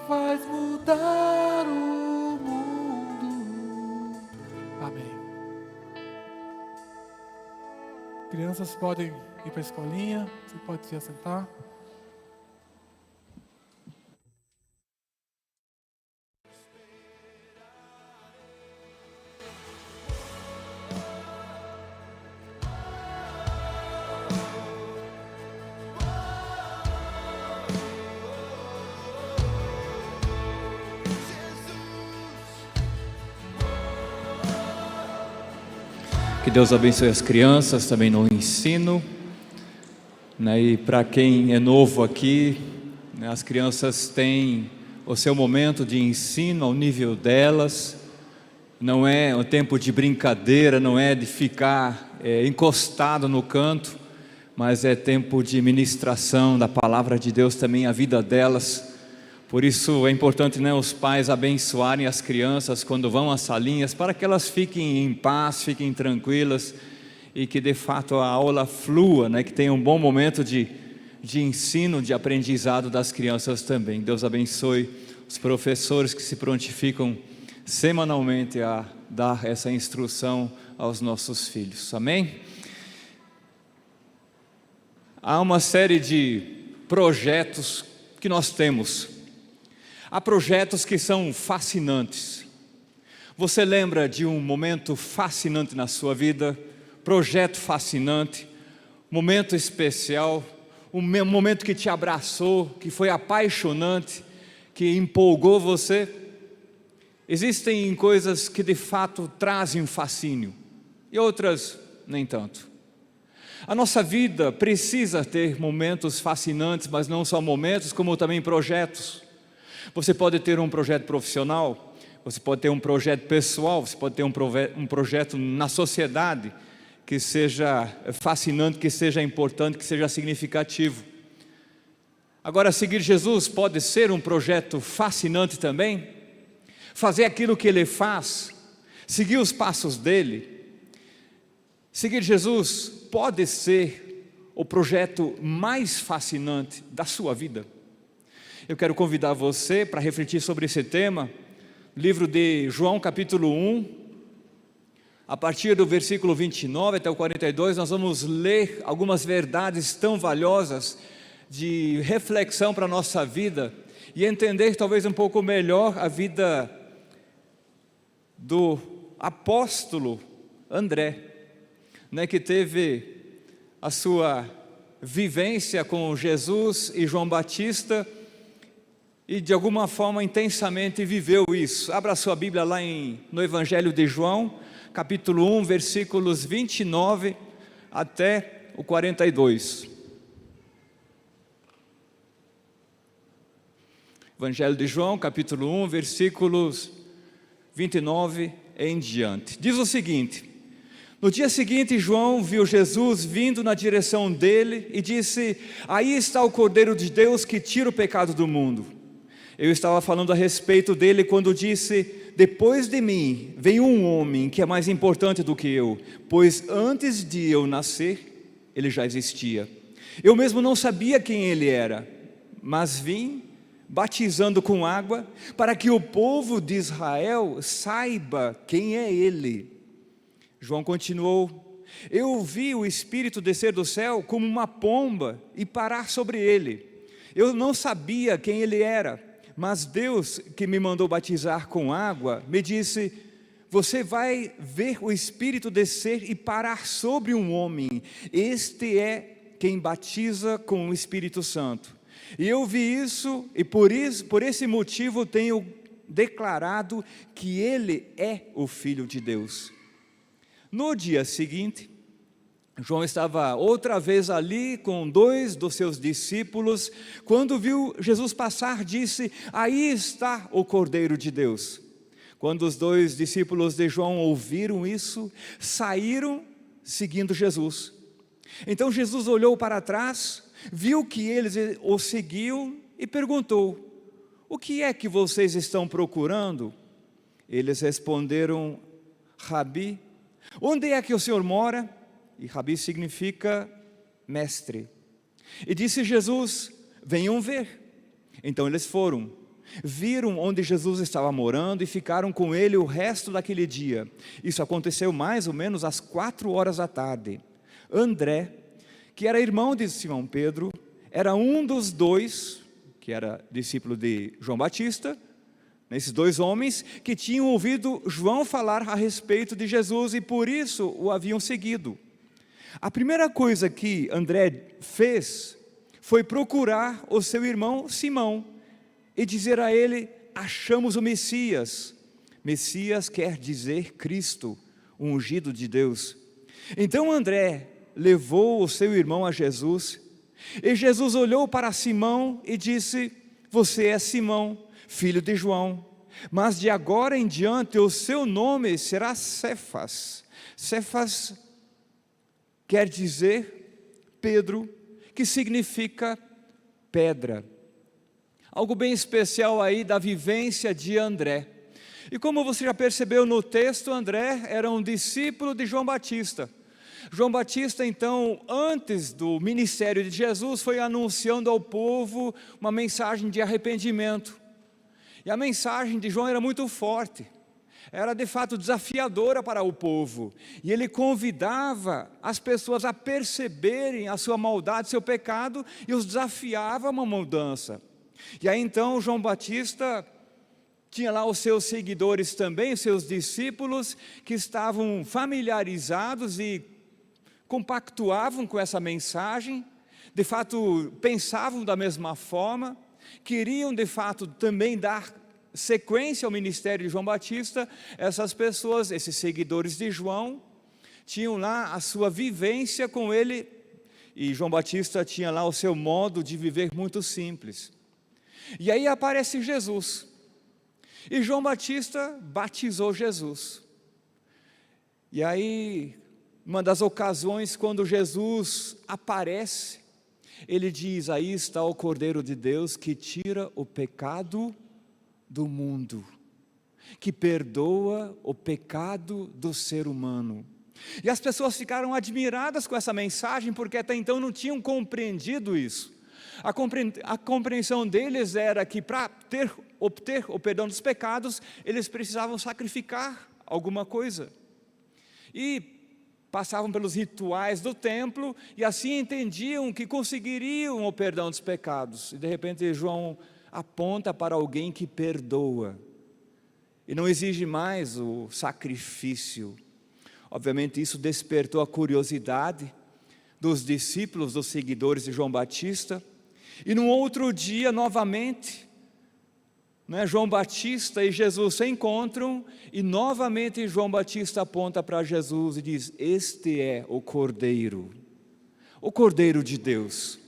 faz mudar o mundo. Amém. Crianças podem ir para a escolinha, você pode se assentar. Que Deus abençoe as crianças também no ensino, né? E para quem é novo aqui, né, as crianças têm o seu momento de ensino ao nível delas. Não é um tempo de brincadeira, não é de ficar encostado no canto, mas é tempo de ministração da palavra de Deus também à vida delas. Por isso é importante, né, os pais abençoarem as crianças quando vão às salinhas, para que elas fiquem em paz, fiquem tranquilas e que de fato a aula flua, né, que tenha um bom momento de ensino, de aprendizado das crianças também. Deus abençoe os professores que se prontificam semanalmente a dar essa instrução aos nossos filhos. Amém? Há uma série de projetos que nós temos. Há projetos que são fascinantes. Você lembra de um momento fascinante na sua vida? Projeto fascinante, momento especial, um momento que te abraçou, que foi apaixonante, que empolgou você? Existem coisas que de fato trazem um fascínio e outras nem tanto. A nossa vida precisa ter momentos fascinantes, mas não só momentos, como também projetos. Você pode ter um projeto profissional, você pode ter um projeto pessoal, você pode ter um projeto na sociedade que seja fascinante, que seja importante, que seja significativo. Agora, seguir Jesus pode ser um projeto fascinante também. Fazer aquilo que Ele faz, seguir os passos dEle. Seguir Jesus pode ser o projeto mais fascinante da sua vida. Eu quero convidar você para refletir sobre esse tema, livro de João capítulo 1, a partir do versículo 29 até o 42, nós vamos ler algumas verdades tão valiosas de reflexão para a nossa vida e entender talvez um pouco melhor a vida do apóstolo André, né, que teve a sua vivência com Jesus e João Batista, e de alguma forma intensamente viveu isso. Abra sua Bíblia lá no Evangelho de João, capítulo 1, versículos 29 até o 42. Evangelho de João, capítulo 1, versículos 29 em diante. Diz o seguinte: no dia seguinte, João viu Jesus vindo na direção dele e disse: aí está o Cordeiro de Deus que tira o pecado do mundo. Eu estava falando a respeito dele quando disse: depois de mim vem um homem que é mais importante do que eu, pois antes de eu nascer, ele já existia. Eu mesmo não sabia quem ele era, mas vim batizando com água, para que o povo de Israel saiba quem é ele. João continuou: eu vi o Espírito descer do céu como uma pomba e parar sobre ele. Eu não sabia quem ele era, mas Deus, que me mandou batizar com água, me disse: você vai ver o Espírito descer e parar sobre um homem. Este é quem batiza com o Espírito Santo. E eu vi isso, e por esse motivo tenho declarado que ele é o Filho de Deus. No dia seguinte, João estava outra vez ali com 2 dos seus discípulos. Quando viu Jesus passar, disse: aí está o Cordeiro de Deus. Quando os 2 discípulos de João ouviram isso, saíram seguindo Jesus. Então Jesus olhou para trás, viu que eles o seguiam e perguntou: o que é que vocês estão procurando? Eles responderam: Rabi, onde é que o Senhor mora? E Rabi significa mestre. E disse Jesus: venham ver. Então eles foram. viram onde Jesus estava morando e ficaram com ele o resto daquele dia. Isso aconteceu mais ou menos às 4 horas da tarde. André, que era irmão de Simão Pedro, era um dos dois, que era discípulo de João Batista, esses dois homens que tinham ouvido João falar a respeito de Jesus e por isso o haviam seguido. A primeira coisa que André fez foi procurar o seu irmão Simão e dizer a ele: achamos o Messias. Messias quer dizer Cristo, o ungido de Deus. Então André levou o seu irmão a Jesus, e Jesus olhou para Simão e disse: você é Simão, filho de João, mas de agora em diante o seu nome será Cefas. Cefas quer dizer Pedro, que significa pedra. Algo bem especial aí da vivência de André. E como você já percebeu no texto, André era um discípulo de João Batista. João Batista, então, antes do ministério de Jesus, foi anunciando ao povo uma mensagem de arrependimento. E a mensagem de João era muito forte, era de fato desafiadora para o povo. E ele convidava as pessoas a perceberem a sua maldade, seu pecado, e os desafiava a uma mudança. E aí então João Batista tinha lá os seus seguidores também, os seus discípulos, que estavam familiarizados e compactuavam com essa mensagem, de fato pensavam da mesma forma, queriam de fato também dar sequência ao ministério de João Batista. Essas pessoas, esses seguidores de João, tinham lá a sua vivência com ele, e João Batista tinha lá o seu modo de viver muito simples. E aí aparece Jesus, e João Batista batizou Jesus. E aí, uma das ocasiões quando Jesus aparece, ele diz: aí está o Cordeiro de Deus que tira o pecado do mundo, que perdoa o pecado do ser humano. E as pessoas ficaram admiradas com essa mensagem, porque até então não tinham compreendido isso. A compreensão deles era que para obter o perdão dos pecados, eles precisavam sacrificar alguma coisa. E passavam pelos rituais do templo, e assim entendiam que conseguiriam o perdão dos pecados. E de repente João aponta para alguém que perdoa, e não exige mais o sacrifício. Obviamente isso despertou a curiosidade dos discípulos, dos seguidores de João Batista. E no outro dia, novamente, João Batista e Jesus se encontram, e novamente João Batista aponta para Jesus e diz: este é o Cordeiro de Deus.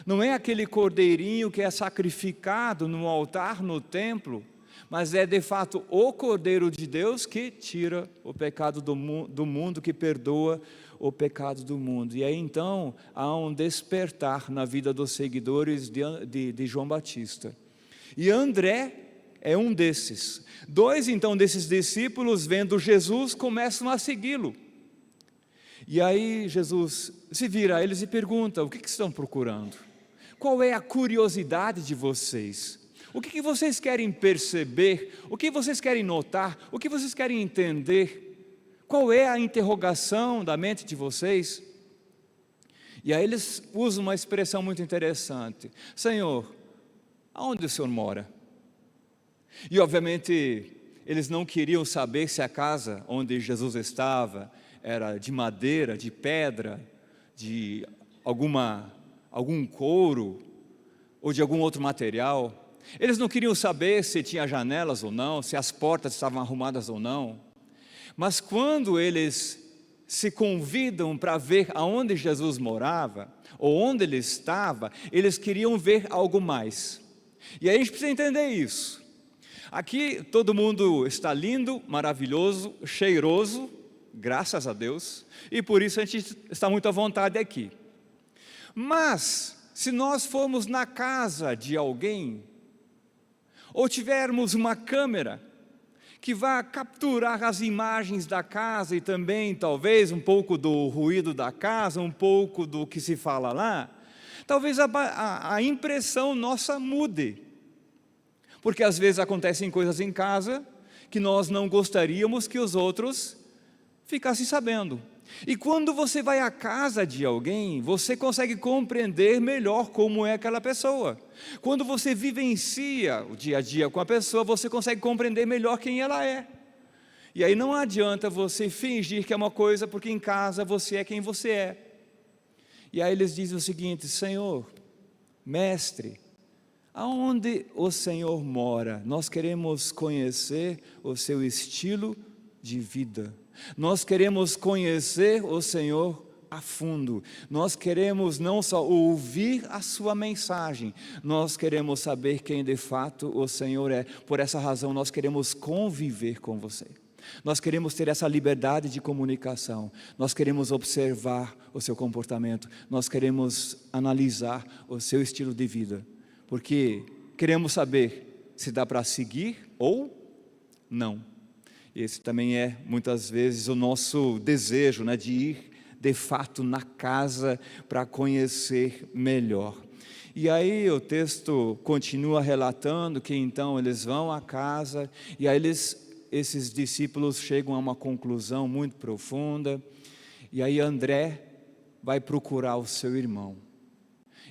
Não é aquele cordeirinho que é sacrificado no altar, no templo, mas é de fato o Cordeiro de Deus que tira o pecado do mundo, que perdoa o pecado do mundo. E aí então há um despertar na vida dos seguidores de João Batista. E André é um desses. Dois então desses discípulos, vendo Jesus, começam a segui-lo. E aí Jesus se vira a eles e pergunta: o que estão procurando? Qual é a curiosidade de vocês? O que vocês querem perceber? O que vocês querem notar? O que vocês querem entender? Qual é a interrogação da mente de vocês? E aí eles usam uma expressão muito interessante: Senhor, aonde o Senhor mora? E obviamente eles não queriam saber se a casa onde Jesus estava era de madeira, de pedra, de algum couro ou de algum outro material. Eles não queriam saber se tinha janelas ou não, se as portas estavam arrumadas ou não. Mas quando eles se convidam para ver aonde Jesus morava, ou onde ele estava, eles queriam ver algo mais. E aí a gente precisa entender isso. Aqui todo mundo está lindo, maravilhoso, cheiroso, graças a Deus, e por isso a gente está muito à vontade aqui. Mas, se nós formos na casa de alguém, ou tivermos uma câmera que vá capturar as imagens da casa e também talvez um pouco do ruído da casa, um pouco do que se fala lá, talvez a impressão nossa mude. Porque às vezes acontecem coisas em casa que nós não gostaríamos que os outros ficassem sabendo. E quando você vai à casa de alguém, você consegue compreender melhor como é aquela pessoa. Quando você vivencia o dia a dia com a pessoa, você consegue compreender melhor quem ela é. E aí não adianta você fingir que é uma coisa, porque em casa você é quem você é. E aí eles dizem o seguinte: Senhor, mestre, aonde o Senhor mora? Nós queremos conhecer o seu estilo de vida. Nós queremos conhecer o Senhor a fundo. Nós queremos não só ouvir a sua mensagem, nós queremos saber quem de fato o Senhor é. Por essa razão nós queremos conviver com você. Nós queremos ter essa liberdade de comunicação. Nós queremos observar o seu comportamento. Nós queremos analisar o seu estilo de vida. Porque queremos saber se dá para seguir ou não. Esse também é, muitas vezes, o nosso desejo, né, de ir, de fato, na casa para conhecer melhor. E aí o texto continua relatando que então eles vão à casa, e aí esses discípulos chegam a uma conclusão muito profunda, e aí André vai procurar o seu irmão,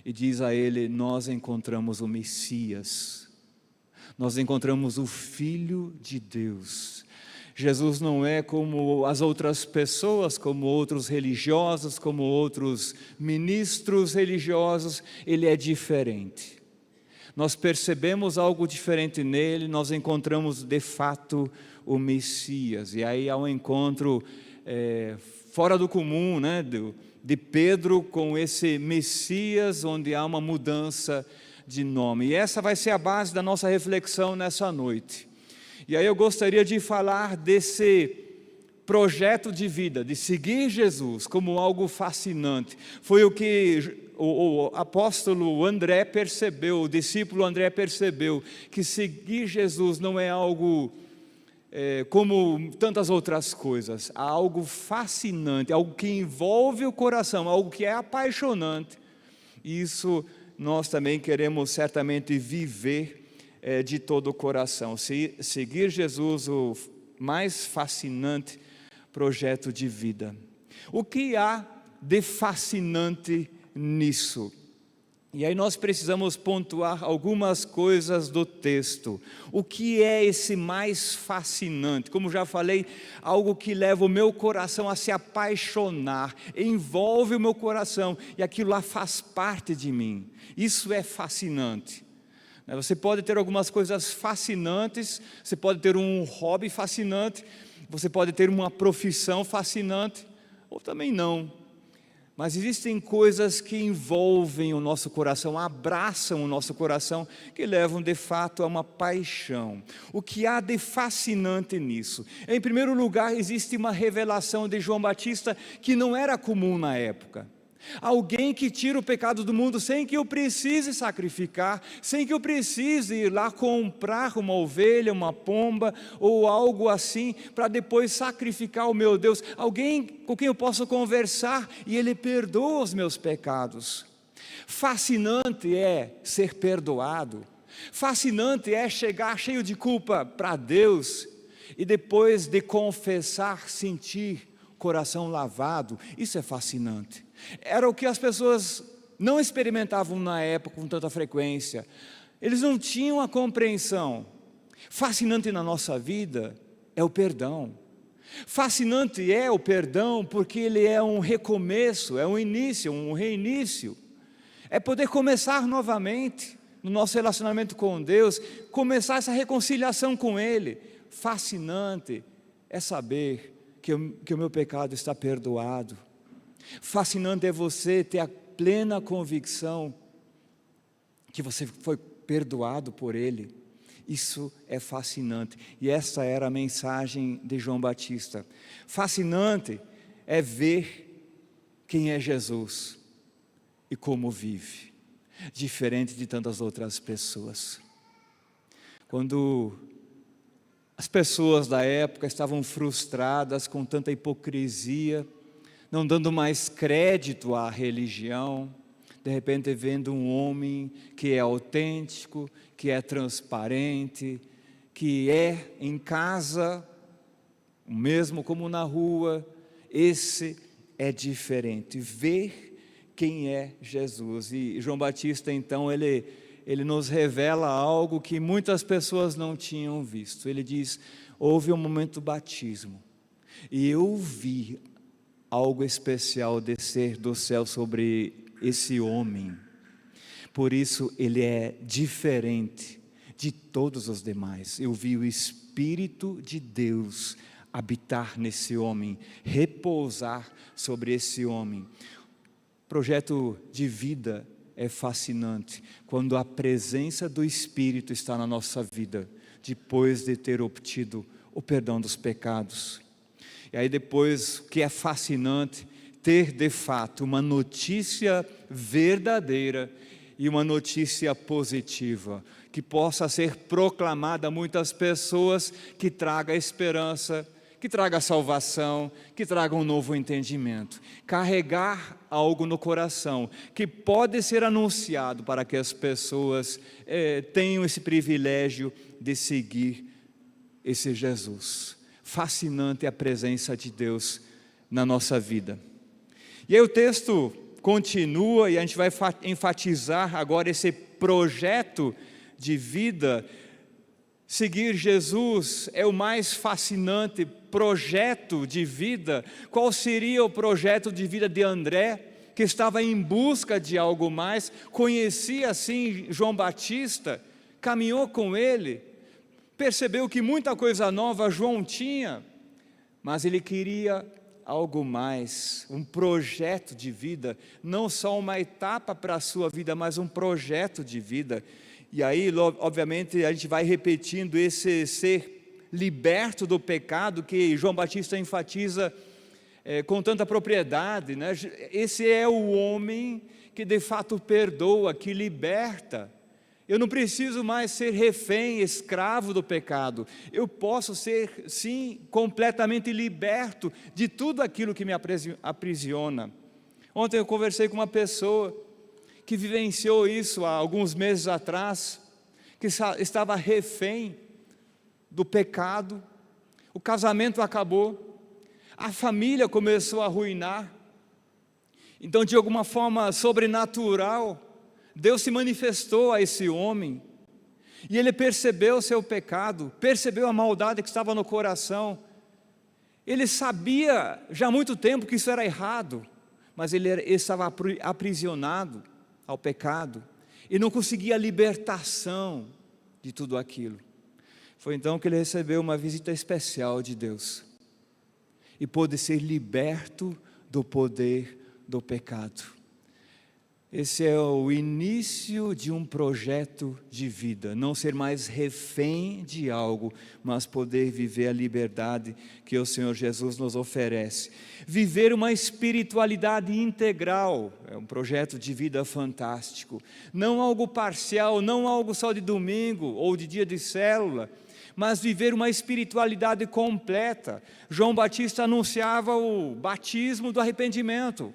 e diz a ele: nós encontramos o Messias, nós encontramos o Filho de Deus. Jesus não é como as outras pessoas, como outros religiosos, como outros ministros religiosos, ele é diferente. Nós percebemos algo diferente nele, nós encontramos de fato o Messias. E aí há um encontro fora do comum, né, de Pedro com esse Messias, onde há uma mudança de nome. E essa vai ser a base da nossa reflexão nessa noite. E aí eu gostaria de falar desse projeto de vida, de seguir Jesus como algo fascinante. Foi o que o apóstolo André percebeu, o discípulo André percebeu, que seguir Jesus não é algo como tantas outras coisas, há algo fascinante, algo que envolve o coração, algo que é apaixonante. Isso nós também queremos certamente viver de todo o coração. Seguir Jesus, o mais fascinante projeto de vida. O que há de fascinante nisso? E aí nós precisamos pontuar algumas coisas do texto. O que é esse mais fascinante? Como já falei, algo que leva o meu coração a se apaixonar, envolve o meu coração, e aquilo lá faz parte de mim. Isso é fascinante. Você pode ter algumas coisas fascinantes, você pode ter um hobby fascinante, você pode ter uma profissão fascinante, ou também não. Mas existem coisas que envolvem o nosso coração, abraçam o nosso coração, que levam de fato a uma paixão. O que há de fascinante nisso? Em primeiro lugar, existe uma revelação de João Batista que não era comum na época. Alguém que tira o pecado do mundo sem que eu precise sacrificar, sem que eu precise ir lá comprar uma ovelha, uma pomba ou algo assim, para depois sacrificar o meu Deus. Alguém com quem eu posso conversar e Ele perdoa os meus pecados. Fascinante é ser perdoado. Fascinante é chegar cheio de culpa para Deus e depois de confessar, sentir coração lavado. Isso é fascinante. Era o que as pessoas não experimentavam na época com tanta frequência. Eles não tinham a compreensão. Fascinante na nossa vida é o perdão. Fascinante é o perdão porque ele é um recomeço, é um início, um reinício. É poder começar novamente no nosso relacionamento com Deus, começar essa reconciliação com Ele. Fascinante é saber que o meu pecado está perdoado. Fascinante é você ter a plena convicção que você foi perdoado por Ele. Isso é fascinante. E essa era a mensagem de João Batista. Fascinante é ver quem é Jesus e como vive, diferente de tantas outras pessoas. Quando as pessoas da época estavam frustradas com tanta hipocrisia, não dando mais crédito à religião, de repente vendo um homem que é autêntico, que é transparente, que é em casa, mesmo como na rua, esse é diferente. Ver quem é Jesus. E João Batista, então, ele nos revela algo que muitas pessoas não tinham visto. Ele diz: houve um momento do batismo, e eu vi algo especial descer do céu sobre esse homem. Por isso ele é diferente de todos os demais. Eu vi o Espírito de Deus habitar nesse homem, repousar sobre esse homem. Projeto de vida é fascinante quando a presença do Espírito está na nossa vida, depois de ter obtido o perdão dos pecados. E aí depois, o que é fascinante, ter de fato uma notícia verdadeira e uma notícia positiva, que possa ser proclamada a muitas pessoas, que traga esperança, que traga salvação, que traga um novo entendimento. Carregar algo no coração, que pode ser anunciado para que as pessoas tenham esse privilégio de seguir esse Jesus. Fascinante a presença de Deus na nossa vida. E aí o texto continua e a gente vai enfatizar agora esse projeto de vida. Seguir Jesus é o mais fascinante projeto de vida. Qual seria o projeto de vida de André, que estava em busca de algo mais, conhecia assim João Batista, caminhou com ele, percebeu que muita coisa nova João tinha, mas ele queria algo mais, um projeto de vida, não só uma etapa para a sua vida, mas um projeto de vida. E aí, obviamente, a gente vai repetindo esse ser liberto do pecado, que João Batista enfatiza com tanta propriedade, né? Esse é o homem que de fato perdoa, que liberta. Eu não preciso mais ser refém, escravo do pecado. Eu posso ser, sim, completamente liberto de tudo aquilo que me aprisiona. Ontem eu conversei com uma pessoa que vivenciou isso há alguns meses atrás, que estava refém do pecado, o casamento acabou, a família começou a arruinar. Então, de alguma forma sobrenatural, Deus se manifestou a esse homem, e ele percebeu o seu pecado, percebeu a maldade que estava no coração. Ele sabia já há muito tempo que isso era errado, mas ele estava aprisionado ao pecado, e não conseguia a libertação de tudo aquilo. Foi então que ele recebeu uma visita especial de Deus, e pôde ser liberto do poder do pecado. Esse é o início de um projeto de vida, não ser mais refém de algo, mas poder viver a liberdade que o Senhor Jesus nos oferece. Viver uma espiritualidade integral, é um projeto de vida fantástico. Não algo parcial, não algo só de domingo ou de dia de célula, mas viver uma espiritualidade completa. João Batista anunciava o batismo do arrependimento,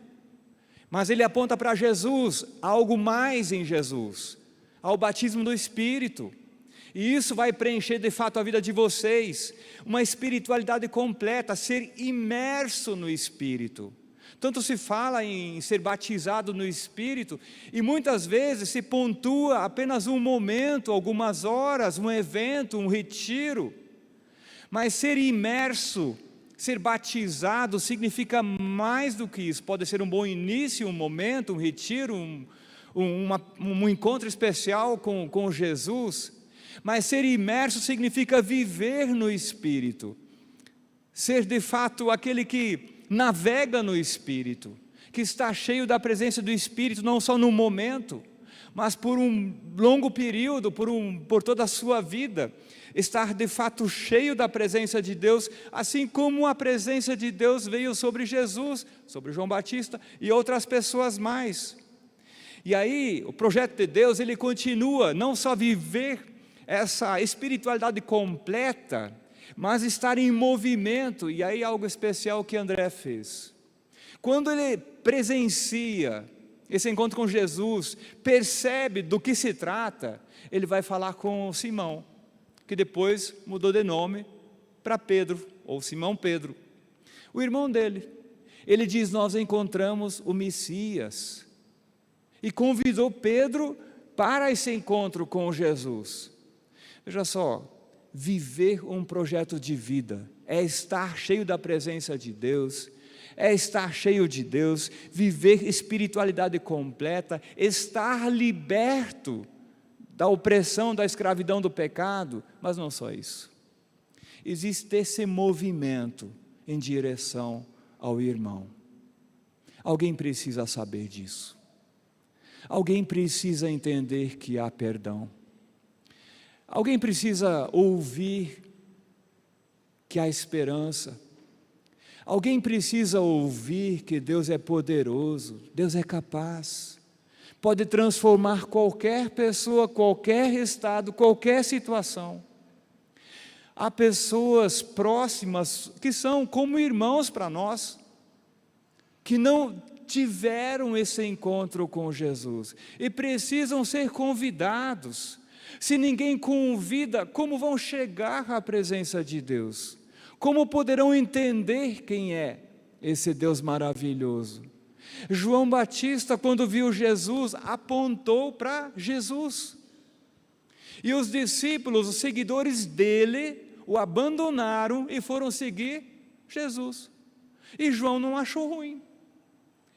mas ele aponta para Jesus, algo mais em Jesus, ao batismo do Espírito. E isso vai preencher de fato a vida de vocês, uma espiritualidade completa, ser imerso no Espírito. Tanto se fala em ser batizado no Espírito, e muitas vezes se pontua apenas um momento, algumas horas, um evento, um retiro. Mas ser imerso, ser batizado significa mais do que isso. Pode ser um bom início, um momento, um retiro, um encontro especial com Jesus, mas ser imerso significa viver no Espírito, ser de fato aquele que navega no Espírito, que está cheio da presença do Espírito, não só no momento, mas por um longo período, por toda a sua vida, estar de fato cheio da presença de Deus, assim como a presença de Deus veio sobre Jesus, sobre João Batista e outras pessoas mais. E aí, o projeto de Deus, ele continua, não só viver essa espiritualidade completa, mas estar em movimento. E aí algo especial que André fez. Quando ele presencia esse encontro com Jesus, percebe do que se trata, ele vai falar com Simão, que depois mudou de nome para Pedro, ou Simão Pedro, o irmão dele. Ele diz: nós encontramos o Messias, e convidou Pedro para esse encontro com Jesus. Veja só, viver um projeto de vida é estar cheio da presença de Deus, é estar cheio de Deus, viver espiritualidade completa, estar liberto da opressão, da escravidão do pecado. Mas não só isso, existe esse movimento em direção ao irmão. Alguém precisa saber disso, alguém precisa entender que há perdão, alguém precisa ouvir que há esperança, alguém precisa ouvir que Deus é poderoso, Deus é capaz, pode transformar qualquer pessoa, qualquer estado, qualquer situação. Há pessoas próximas que são como irmãos para nós, que não tiveram esse encontro com Jesus e precisam ser convidados. Se ninguém convida, como vão chegar à presença de Deus? Como poderão entender quem é esse Deus maravilhoso? João Batista, quando viu Jesus, apontou para Jesus. E os discípulos, os seguidores dele, o abandonaram e foram seguir Jesus. E João não achou ruim.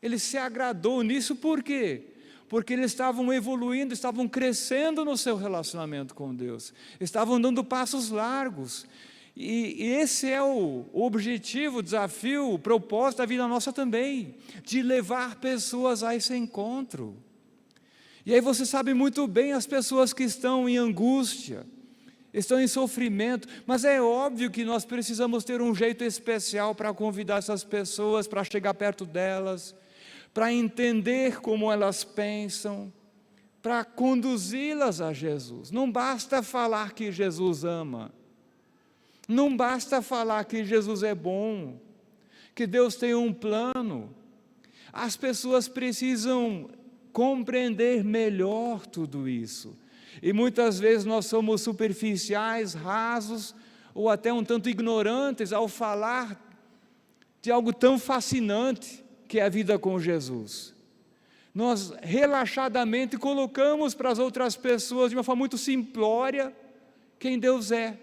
Ele se agradou nisso, por quê? Porque eles estavam evoluindo, estavam crescendo no seu relacionamento com Deus, estavam dando passos largos. E esse é o objetivo, o desafio, o propósito da vida nossa também, de levar pessoas a esse encontro. E aí você sabe muito bem as pessoas que estão em angústia, estão em sofrimento, mas é óbvio que nós precisamos ter um jeito especial para convidar essas pessoas, para chegar perto delas, para entender como elas pensam, para conduzi-las a Jesus. Não basta falar que Jesus ama, não basta falar que Jesus é bom, que Deus tem um plano. As pessoas precisam compreender melhor tudo isso. E muitas vezes nós somos superficiais, rasos, ou até um tanto ignorantes ao falar de algo tão fascinante que é a vida com Jesus. Nós relaxadamente colocamos para as outras pessoas, de uma forma muito simplória, quem Deus é.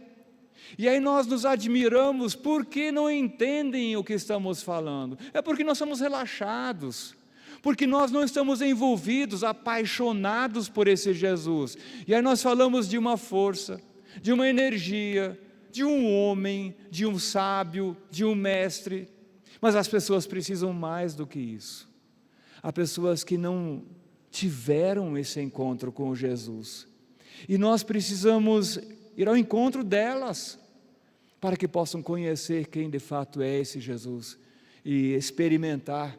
E aí nós nos admiramos porque não entendem o que estamos falando. É porque nós somos relaxados, porque nós não estamos envolvidos, apaixonados por esse Jesus. E aí nós falamos de uma força, de uma energia, de um homem, de um sábio, de um mestre. Mas as pessoas precisam mais do que isso. Há pessoas que não tiveram esse encontro com Jesus. E nós precisamos ir ao encontro delas, para que possam conhecer quem de fato é esse Jesus e experimentar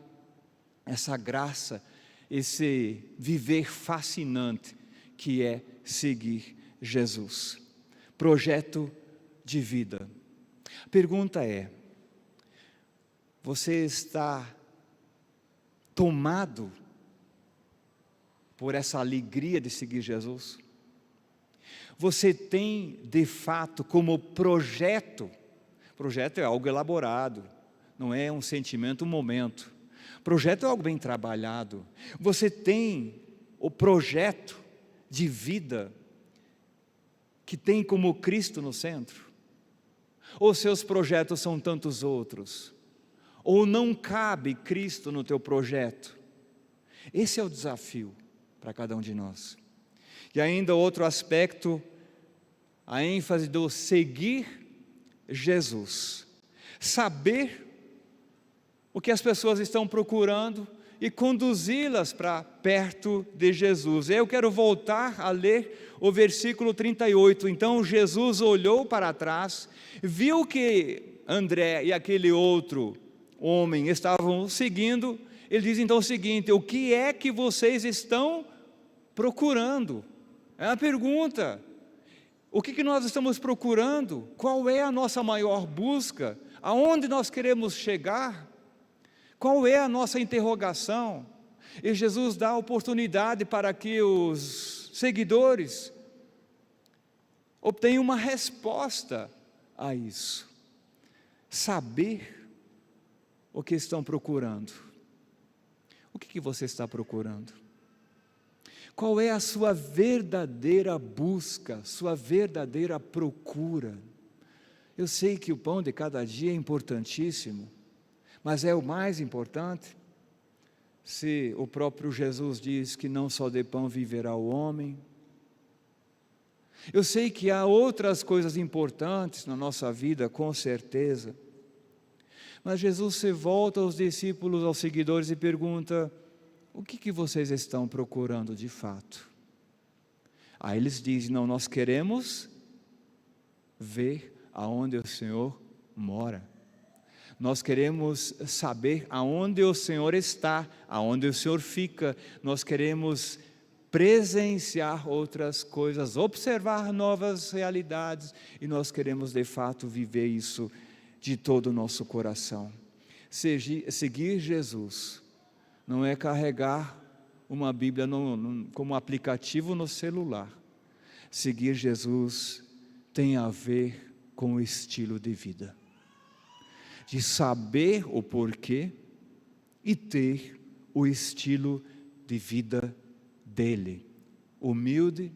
essa graça, esse viver fascinante que é seguir Jesus. Projeto de vida. A pergunta é: você está tomado por essa alegria de seguir Jesus? Você tem de fato como projeto é algo elaborado, não é um sentimento, um momento. Projeto é algo bem trabalhado. Você tem o projeto de vida que tem como Cristo no centro? Ou seus projetos são tantos outros? Ou não cabe Cristo no teu projeto? Esse é o desafio para cada um de nós. E ainda outro aspecto, a ênfase do seguir Jesus. Saber o que as pessoas estão procurando e conduzi-las para perto de Jesus. Eu quero voltar a ler o versículo 38. Então Jesus olhou para trás, viu que André e aquele outro homem estavam seguindo. Ele diz então o seguinte: o que é que vocês estão procurando? É uma pergunta. O que nós estamos procurando? Qual é a nossa maior busca? Aonde nós queremos chegar? Qual é a nossa interrogação? E Jesus dá oportunidade para que os seguidores obtenham uma resposta a isso. Saber o que estão procurando. O que você está procurando? Qual é a sua verdadeira busca, sua verdadeira procura? Eu sei que o pão de cada dia é importantíssimo, mas é o mais importante? Se o próprio Jesus diz que não só de pão viverá o homem. Eu sei que há outras coisas importantes na nossa vida, com certeza. Mas Jesus se volta aos discípulos, aos seguidores e pergunta: o que vocês estão procurando de fato? Aí eles dizem: não, nós queremos ver aonde o Senhor mora. Nós queremos saber aonde o Senhor está, aonde o Senhor fica. Nós queremos presenciar outras coisas, observar novas realidades, e nós queremos de fato viver isso de todo o nosso coração. Seguir Jesus não é carregar uma Bíblia como aplicativo no celular. Seguir Jesus tem a ver com o estilo de vida, de saber o porquê e ter o estilo de vida dele, humilde,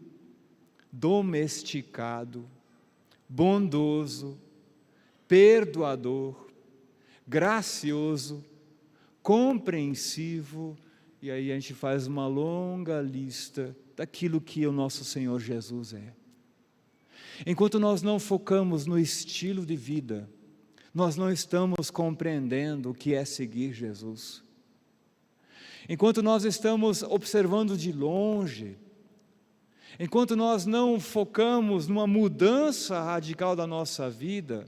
domesticado, bondoso, perdoador, gracioso, compreensivo, e aí a gente faz uma longa lista daquilo que o nosso Senhor Jesus é. Enquanto nós não focamos no estilo de vida, nós não estamos compreendendo o que é seguir Jesus. Enquanto nós estamos observando de longe, enquanto nós não focamos numa mudança radical da nossa vida,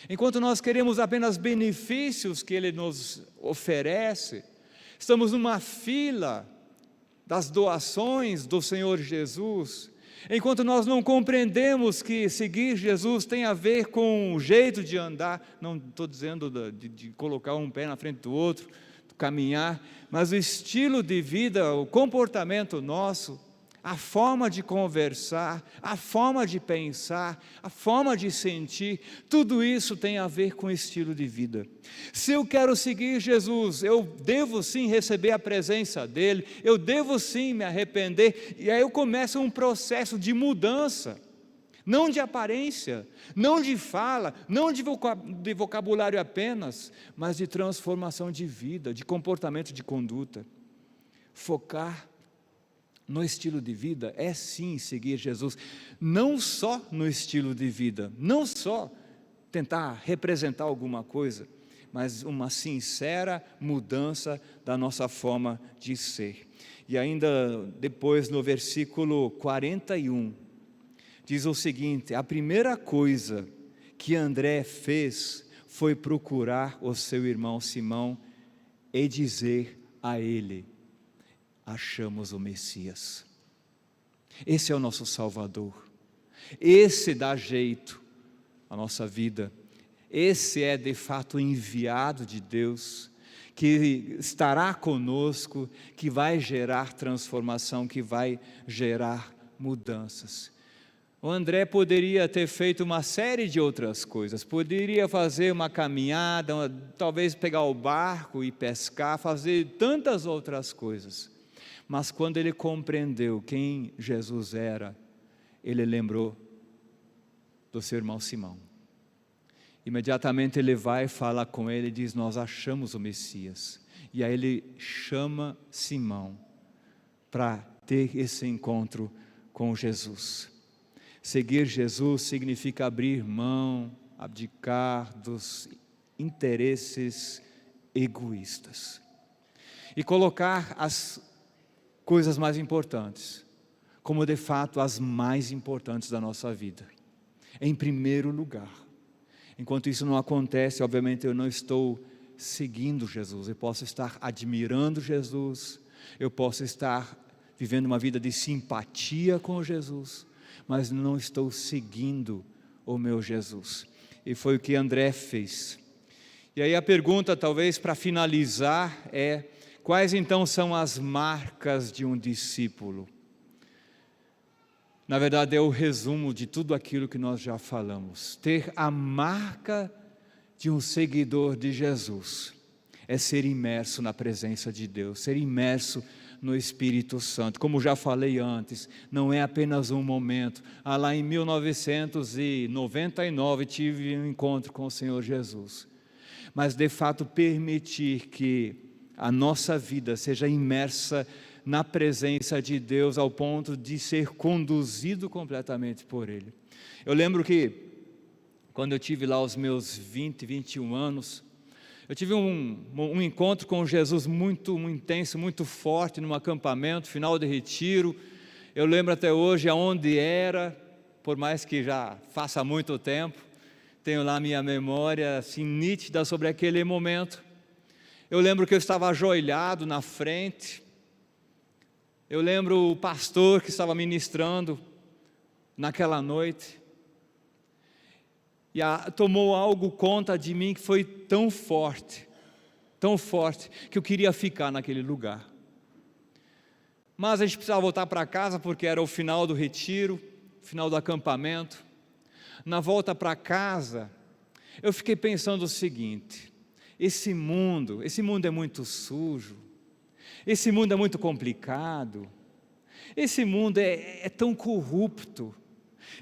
enquanto nós queremos apenas benefícios que Ele nos oferece, estamos numa fila das doações do Senhor Jesus, enquanto nós não compreendemos que seguir Jesus tem a ver com o jeito de andar, não estou dizendo de colocar um pé na frente do outro, caminhar, mas o estilo de vida, o comportamento nosso, a forma de conversar, a forma de pensar, a forma de sentir, tudo isso tem a ver com o estilo de vida. Se eu quero seguir Jesus, eu devo sim receber a presença dEle, eu devo sim me arrepender, e aí eu começo um processo de mudança, não de aparência, não de fala, não de vocabulário apenas, mas de transformação de vida, de comportamento, de conduta. Focar no estilo de vida é sim seguir Jesus, não só no estilo de vida, não só tentar representar alguma coisa, mas uma sincera mudança da nossa forma de ser. E ainda depois no versículo 41, diz o seguinte: a primeira coisa que André fez foi procurar o seu irmão Simão e dizer a ele: achamos o Messias. Esse é o nosso Salvador, esse dá jeito à nossa vida, esse é de fato o enviado de Deus, que estará conosco, que vai gerar transformação, que vai gerar mudanças. O André poderia ter feito uma série de outras coisas, poderia fazer uma caminhada, talvez pegar o barco e pescar, fazer tantas outras coisas. Mas quando ele compreendeu quem Jesus era, ele lembrou do seu irmão Simão. Imediatamente ele vai falar com ele e diz: nós achamos o Messias. E aí ele chama Simão para ter esse encontro com Jesus. Seguir Jesus significa abrir mão, abdicar dos interesses egoístas e colocar as coisas mais importantes, como de fato as mais importantes da nossa vida, em primeiro lugar. Enquanto isso não acontece, obviamente eu não estou seguindo Jesus, eu posso estar admirando Jesus, eu posso estar vivendo uma vida de simpatia com Jesus, mas não estou seguindo o meu Jesus. E foi o que André fez. E aí a pergunta, talvez para finalizar, é: Quais então são as marcas de um discípulo? Na verdade é o resumo de tudo aquilo que nós já falamos. Ter a marca de um seguidor de Jesus é ser imerso na presença de Deus, ser imerso no Espírito Santo. Como já falei antes, não é apenas um momento. Lá em 1999 tive um encontro com o Senhor Jesus. Mas de fato permitir que a nossa vida seja imersa na presença de Deus ao ponto de ser conduzido completamente por Ele. Eu lembro que quando eu tive lá os meus 20, 21 anos, eu tive um encontro com Jesus muito intenso, muito forte, num acampamento, final de retiro. Eu lembro até hoje aonde era, por mais que já faça muito tempo, tenho lá minha memória assim nítida sobre aquele momento. Eu lembro que eu estava ajoelhado na frente. Eu lembro o pastor que estava ministrando naquela noite. E tomou algo conta de mim que foi tão forte, que eu queria ficar naquele lugar. Mas a gente precisava voltar para casa porque era o final do retiro, final do acampamento. Na volta para casa, eu fiquei pensando o seguinte: esse mundo é muito sujo, esse mundo é muito complicado, esse mundo é tão corrupto.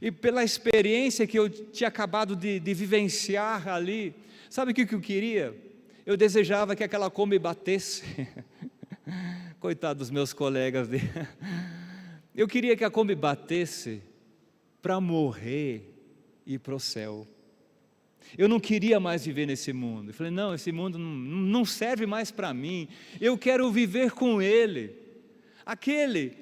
E pela experiência que eu tinha acabado de vivenciar ali, sabe o que eu queria? Eu desejava que aquela Kombi batesse. Coitado dos meus colegas. Eu queria que a Kombi batesse para morrer e ir para o céu. Eu não queria mais viver nesse mundo. Eu falei, não, esse mundo não serve mais para mim. Eu quero viver com Ele. Aquele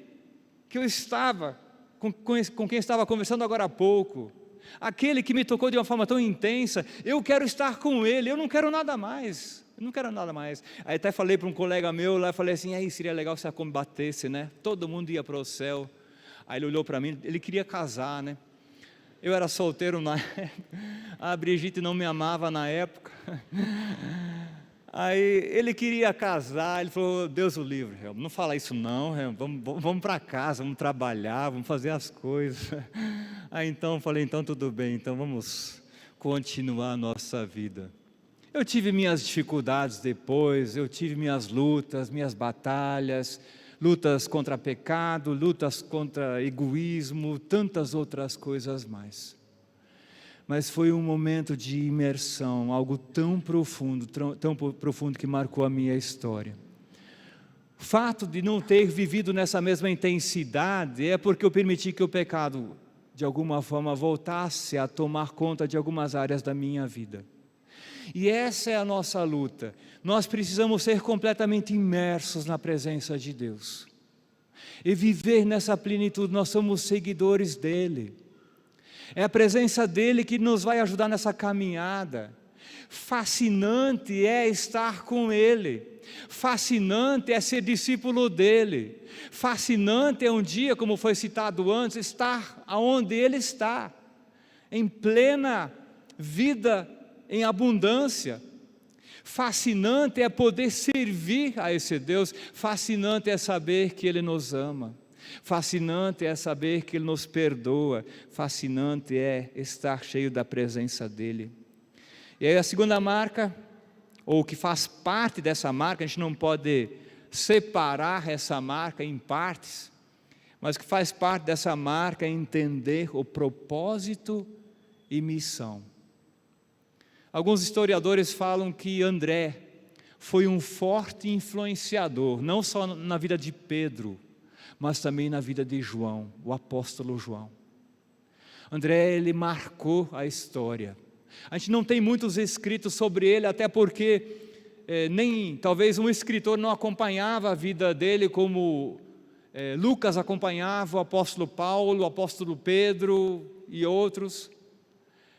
que eu estava, com quem estava conversando agora há pouco. Aquele que me tocou de uma forma tão intensa. Eu quero estar com Ele, eu não quero nada mais. Eu não quero nada mais. Aí até falei para um colega meu lá, falei assim, aí seria legal se a Kombi batesse, né? Todo mundo ia para o céu. Aí ele olhou para mim, ele queria casar, né? Eu era solteiro na época, a Brigitte não me amava na época. Aí ele queria casar, ele falou, Deus o livre, não fala isso não, vamos para casa, vamos trabalhar, vamos fazer as coisas. Aí então eu falei, então tudo bem, então vamos continuar a nossa vida. Eu tive minhas dificuldades depois, eu tive minhas lutas, minhas batalhas, lutas contra pecado, lutas contra egoísmo, tantas outras coisas mais. Mas foi um momento de imersão, algo tão profundo que marcou a minha história. O fato de não ter vivido nessa mesma intensidade é porque eu permiti que o pecado, de alguma forma, voltasse a tomar conta de algumas áreas da minha vida. E essa é a nossa luta. Nós precisamos ser completamente imersos na presença de Deus. E viver nessa plenitude, nós somos seguidores dEle. É a presença dEle que nos vai ajudar nessa caminhada. Fascinante é estar com Ele. Fascinante é ser discípulo dEle. Fascinante é um dia, como foi citado antes, estar aonde Ele está. Em plena vida, em abundância. Fascinante é poder servir a esse Deus. Fascinante é saber que Ele nos ama. Fascinante é saber que Ele nos perdoa. Fascinante é estar cheio da presença dEle. E aí a segunda marca, ou que faz parte dessa marca, a gente não pode separar essa marca em partes, mas que faz parte dessa marca é entender o propósito e missão. Alguns historiadores falam que André foi um forte influenciador, não só na vida de Pedro, mas também na vida de João, o apóstolo João. André, ele marcou a história. A gente não tem muitos escritos sobre ele, até porque talvez um escritor não acompanhava a vida dele como Lucas acompanhava o apóstolo Paulo, o apóstolo Pedro e outros.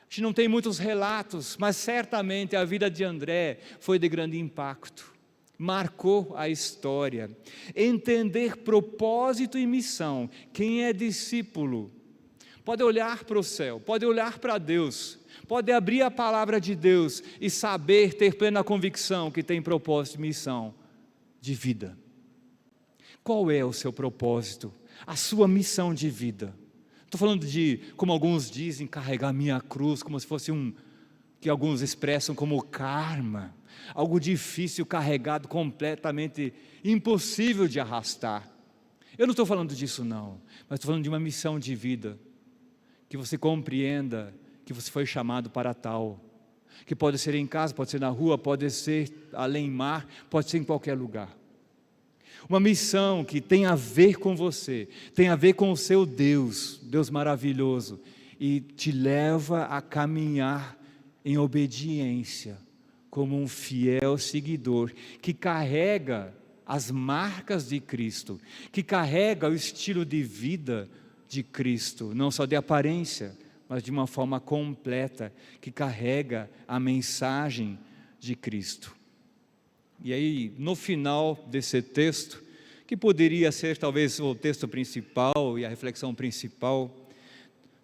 A gente não tem muitos relatos, mas certamente a vida de André foi de grande impacto. Marcou a história. Entender propósito e missão. Quem é discípulo pode olhar para o céu, pode olhar para Deus, pode abrir a palavra de Deus e saber, ter plena convicção que tem propósito e missão. de vida. Qual é o seu propósito? A sua missão de vida? Estou falando de, como alguns dizem, carregar a minha cruz, como se fosse que alguns expressam como karma, algo difícil, carregado, completamente impossível de arrastar. Eu não estou falando disso não, mas estou falando de uma missão de vida, que você compreenda que você foi chamado para tal, que pode ser em casa, pode ser na rua, pode ser além mar, pode ser em qualquer lugar. Uma missão que tem a ver com você, tem a ver com o seu Deus, Deus maravilhoso, e te leva a caminhar em obediência, como um fiel seguidor, que carrega as marcas de Cristo, que carrega o estilo de vida de Cristo, não só de aparência, mas de uma forma completa, que carrega a mensagem de Cristo. E aí, no final desse texto, que poderia ser talvez o texto principal e a reflexão principal,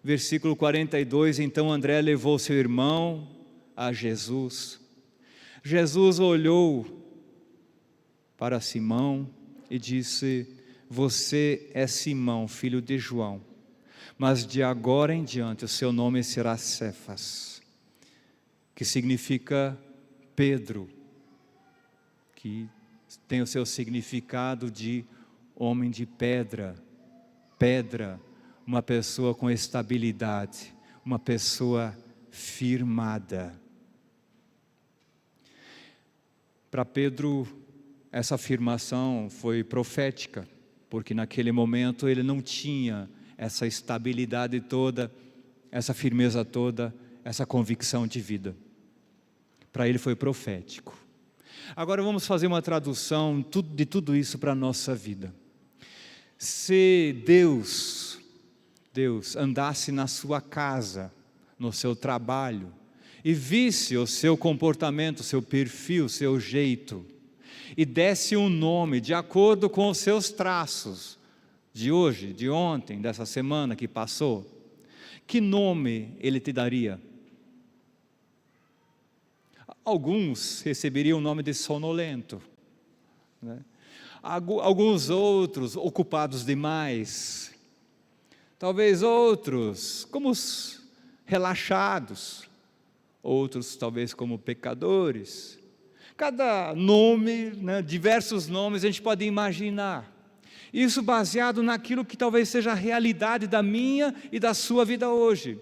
versículo 42, então André levou seu irmão a Jesus. Jesus olhou para Simão e disse: você é Simão, filho de João, mas de agora em diante o seu nome será Cefas, que significa Pedro, que tem o seu significado de homem de pedra, uma pessoa com estabilidade, uma pessoa firmada. Para Pedro, essa afirmação foi profética, porque naquele momento ele não tinha essa estabilidade toda, essa firmeza toda, essa convicção de vida. Para ele foi profético. Agora vamos fazer uma tradução de tudo isso para a nossa vida. Se Deus andasse na sua casa, no seu trabalho, e visse o seu comportamento, o seu perfil, o seu jeito, e desse um nome de acordo com os seus traços, de hoje, de ontem, dessa semana que passou, que nome Ele te daria? Alguns receberiam o nome de sonolento, né? Alguns outros ocupados demais, talvez outros como os relaxados, outros talvez como pecadores. Cada nome, né, diversos nomes a gente pode imaginar, isso baseado naquilo que talvez seja a realidade da minha e da sua vida hoje.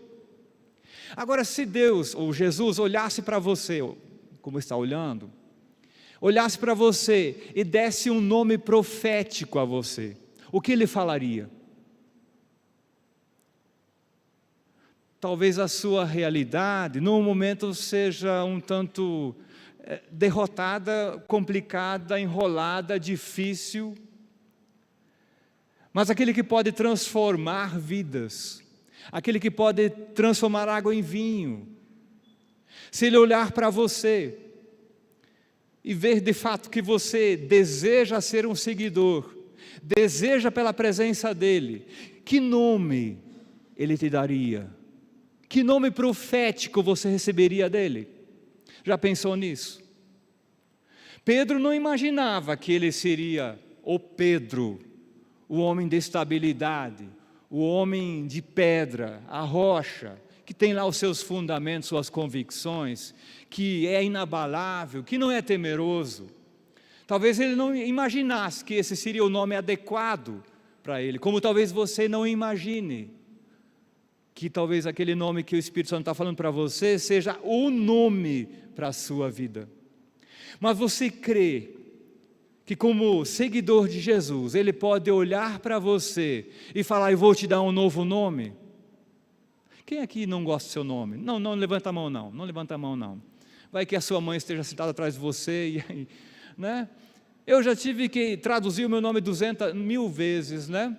Agora, se Deus ou Jesus olhasse para você, como está olhando, olhasse para você e desse um nome profético a você, o que Ele falaria? Talvez a sua realidade, num momento, seja um tanto derrotada, complicada, enrolada, difícil, mas aquele que pode transformar vidas, aquele que pode transformar água em vinho. Se Ele olhar para você e ver de fato que você deseja ser um seguidor, deseja pela presença dEle, que nome Ele te daria? Que nome profético você receberia dEle? Já pensou nisso? Pedro não imaginava que ele seria o Pedro, o homem de estabilidade, o homem de pedra, a rocha, que tem lá os seus fundamentos, suas convicções, que é inabalável, que não é temeroso. Talvez ele não imaginasse que esse seria o nome adequado para ele, como talvez você não imagine que talvez aquele nome que o Espírito Santo está falando para você seja o nome para a sua vida. Mas você crê que como seguidor de Jesus, Ele pode olhar para você e falar: eu vou te dar um novo nome? Quem aqui não gosta do seu nome? Não levanta a mão não levanta a mão não. Vai que a sua mãe esteja sentada atrás de você, e aí, né? Eu já tive que traduzir o meu nome 200.000 vezes, né?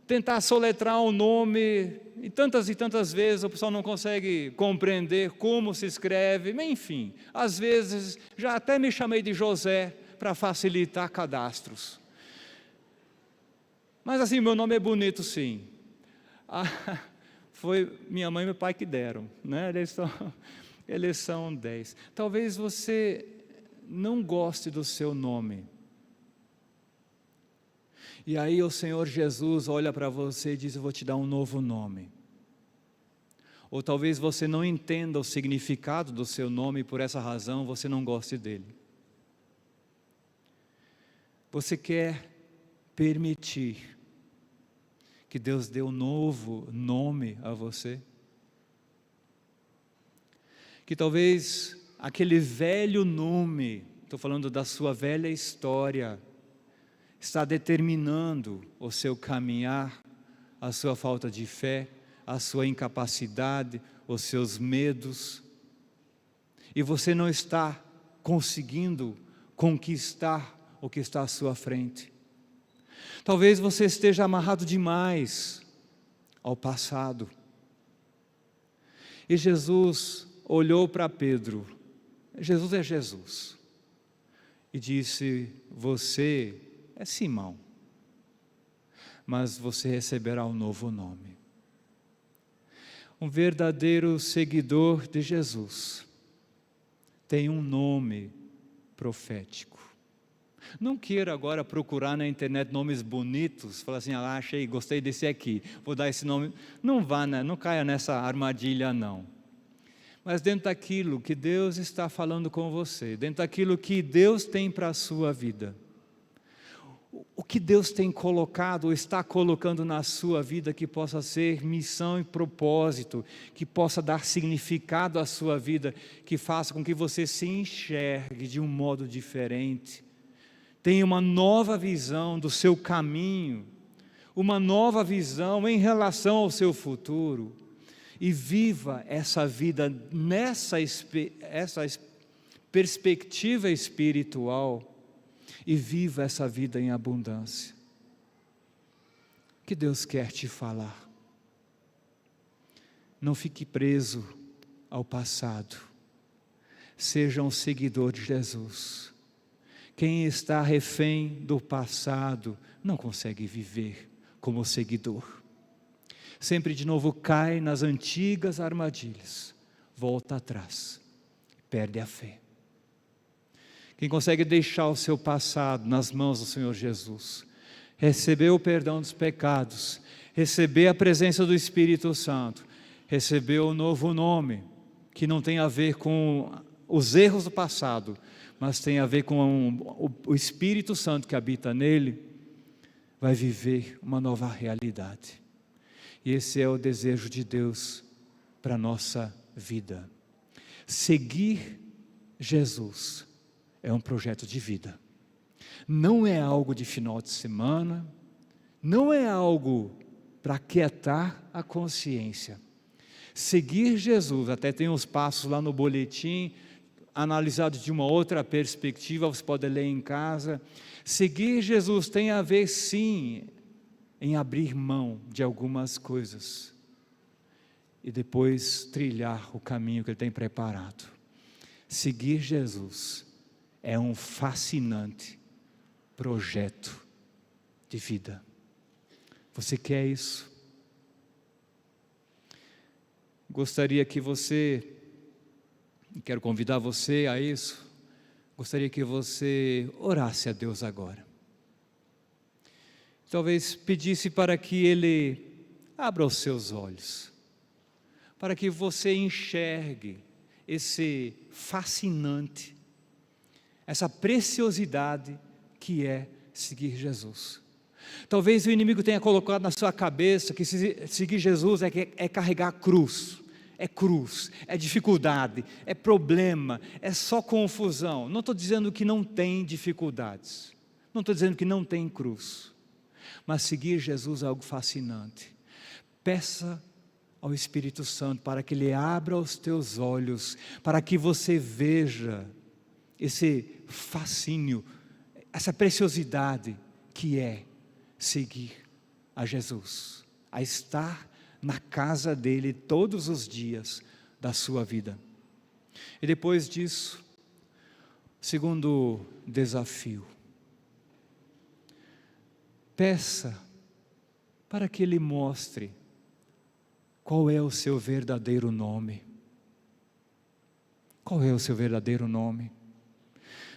Tentar soletrar um nome, e tantas vezes o pessoal não consegue compreender como se escreve, mas enfim, às vezes já até me chamei de José para facilitar cadastros. Mas assim, meu nome é bonito sim. Foi minha mãe e meu pai que deram, né? Eles são 10. Talvez você não goste do seu nome, E aí o Senhor Jesus olha para você e diz: eu vou te dar um novo nome. Ou talvez você não entenda o significado do seu nome e por essa razão você não goste dele. Você quer permitir que Deus dê um novo nome a você? Que talvez aquele velho nome, estou falando da sua velha história, está determinando o seu caminhar, a sua falta de fé, a sua incapacidade, os seus medos, e você não está conseguindo conquistar o que está à sua frente. Talvez você esteja amarrado demais ao passado. E Jesus olhou para Pedro, Jesus é Jesus, e disse: você é Simão, mas você receberá um novo nome. Um verdadeiro seguidor de Jesus tem um nome profético. Não queira agora procurar na internet nomes bonitos, falar assim: ah, achei, gostei desse aqui, vou dar esse nome. Não vá, né? Não caia nessa armadilha não. Mas dentro daquilo que Deus está falando com você, dentro daquilo que Deus tem para a sua vida, o que Deus tem colocado ou está colocando na sua vida que possa ser missão e propósito, que possa dar significado à sua vida, que faça com que você se enxergue de um modo diferente, tenha uma nova visão do seu caminho, uma nova visão em relação ao seu futuro, e viva essa vida nessa perspectiva espiritual, e viva essa vida em abundância. Que Deus quer te falar. Não fique preso ao passado. Seja um seguidor de Jesus. Quem está refém do passado não consegue viver como seguidor. Sempre de novo cai nas antigas armadilhas. Volta atrás. Perde a fé. Quem consegue deixar o seu passado nas mãos do Senhor Jesus, receber o perdão dos pecados, receber a presença do Espírito Santo, receber o novo nome, que não tem a ver com os erros do passado, mas tem a ver com o Espírito Santo que habita nele, vai viver uma nova realidade. E esse é o desejo de Deus para a nossa vida. Seguir Jesus é um projeto de vida. Não é algo de final de semana, não é algo para aquietar a consciência. Seguir Jesus, até tem os passos lá no boletim, analisados de uma outra perspectiva, você pode ler em casa. Seguir Jesus tem a ver sim em abrir mão de algumas coisas e depois trilhar o caminho que Ele tem preparado. Seguir Jesus é um fascinante projeto de vida. Você quer isso? Gostaria que você, quero convidar você a isso, gostaria que você orasse a Deus agora. Talvez pedisse para que Ele abra os seus olhos, para que você enxergue esse fascinante, essa preciosidade que é seguir Jesus. Talvez o inimigo tenha colocado na sua cabeça que seguir Jesus é carregar cruz, é dificuldade, é problema, é só confusão. Não estou dizendo que não tem dificuldades, não estou dizendo que não tem cruz, mas seguir Jesus é algo fascinante. Peça ao Espírito Santo para que Ele abra os teus olhos, para que você veja esse fascínio, essa preciosidade que é seguir a Jesus, a estar na casa dEle todos os dias da sua vida. E depois disso, segundo desafio, peça para que Ele mostre qual é o seu verdadeiro nome. Qual é o seu verdadeiro nome?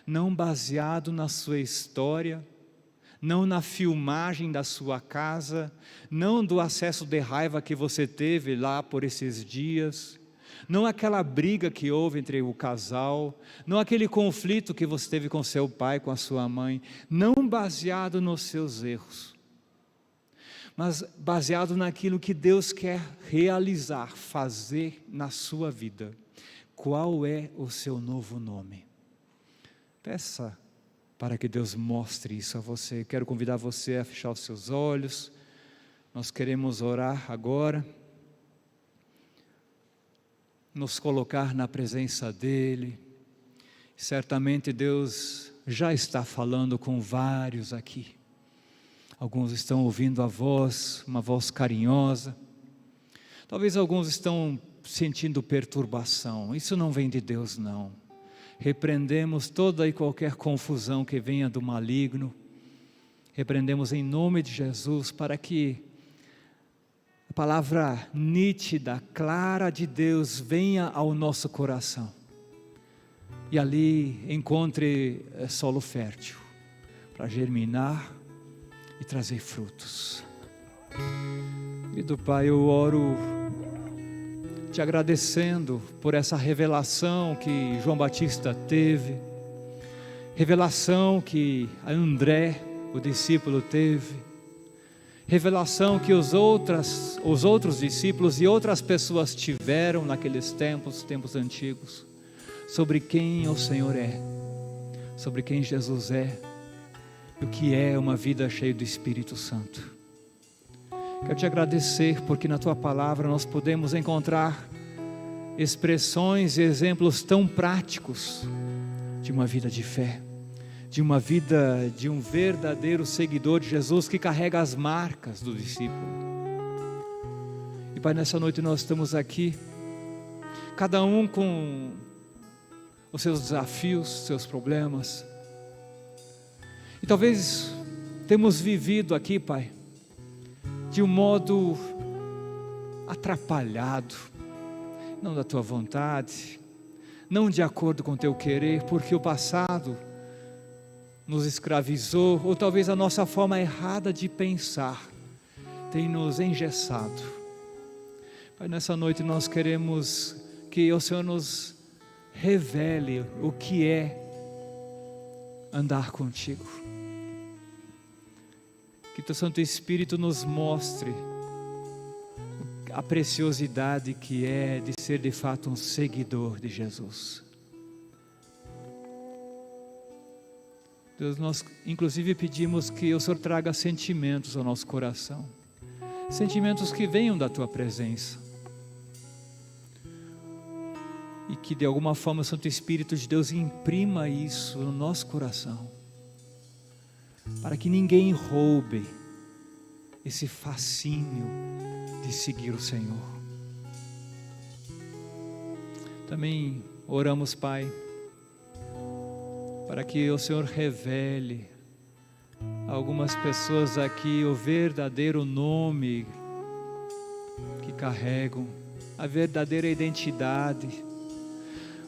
Não baseado na sua história, não na filmagem da sua casa, não do acesso de raiva que você teve lá por esses dias, não aquela briga que houve entre o casal, não aquele conflito que você teve com seu pai, com a sua mãe, não baseado nos seus erros, mas baseado naquilo que Deus quer realizar, fazer na sua vida. Qual é o seu novo nome? Peça para que Deus mostre isso a você. Quero convidar você a fechar os seus olhos. Nós queremos orar agora, nos colocar na presença dEle. Certamente Deus já está falando com vários aqui. Alguns estão ouvindo a voz, uma voz carinhosa. Talvez alguns estão sentindo perturbação. Isso não vem de Deus, não. Repreendemos toda e qualquer confusão que venha do maligno. Repreendemos em nome de Jesus, para que a palavra nítida, clara de Deus venha ao nosso coração. E ali encontre solo fértil, para germinar e trazer frutos. Querido Pai, eu oro te agradecendo por essa revelação que João Batista teve, revelação que André, o discípulo, teve, revelação que os outros discípulos e outras pessoas tiveram naqueles tempos antigos, sobre quem o Senhor é, sobre quem Jesus é, e o que é uma vida cheia do Espírito Santo. Quero te agradecer porque na Tua Palavra nós podemos encontrar expressões e exemplos tão práticos de uma vida de fé, de uma vida de um verdadeiro seguidor de Jesus que carrega as marcas do discípulo. E Pai, nessa noite nós estamos aqui, cada um com os seus desafios, seus problemas, e talvez temos vivido aqui, Pai, de um modo atrapalhado, não da Tua vontade, não de acordo com o Teu querer, porque o passado nos escravizou, ou talvez a nossa forma errada de pensar tem nos engessado. Pai, nessa noite nós queremos que o Senhor nos revele o que é andar contigo. Que Teu Santo Espírito nos mostre a preciosidade que é de ser de fato um seguidor de Jesus. Deus, nós inclusive pedimos que o Senhor traga sentimentos ao nosso coração, sentimentos que venham da Tua presença, e que de alguma forma o Santo Espírito de Deus imprima isso no nosso coração, para que ninguém roube esse fascínio de seguir o Senhor. Também oramos, Pai, para que o Senhor revele a algumas pessoas aqui o verdadeiro nome que carregam, a verdadeira identidade,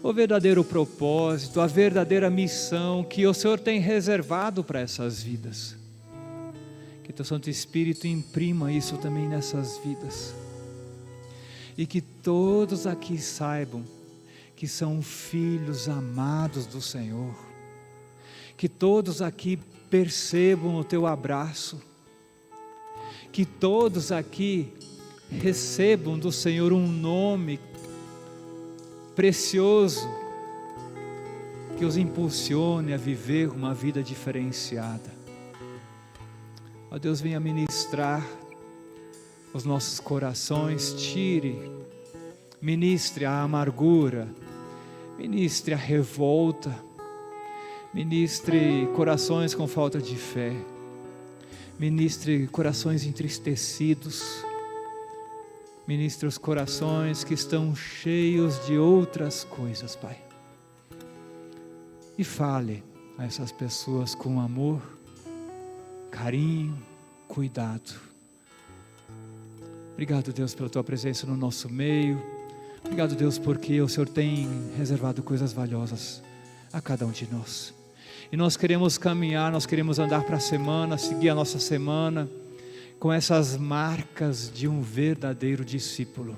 o verdadeiro propósito, a verdadeira missão que o Senhor tem reservado para essas vidas. Que Teu Santo Espírito imprima isso também nessas vidas, e que todos aqui saibam que são filhos amados do Senhor, que todos aqui percebam o Teu abraço, que todos aqui recebam do Senhor um nome precioso, que os impulsione a viver uma vida diferenciada. Ó Deus, venha ministrar os nossos corações, ministre a amargura, ministre a revolta, ministre corações com falta de fé, ministre corações entristecidos, ministre os corações que estão cheios de outras coisas, Pai. E fale a essas pessoas com amor, carinho, cuidado. Obrigado, Deus, pela Tua presença no nosso meio. Obrigado, Deus, porque o Senhor tem reservado coisas valiosas a cada um de nós. E nós queremos caminhar, nós queremos andar para a semana, seguir a nossa semana com essas marcas de um verdadeiro discípulo.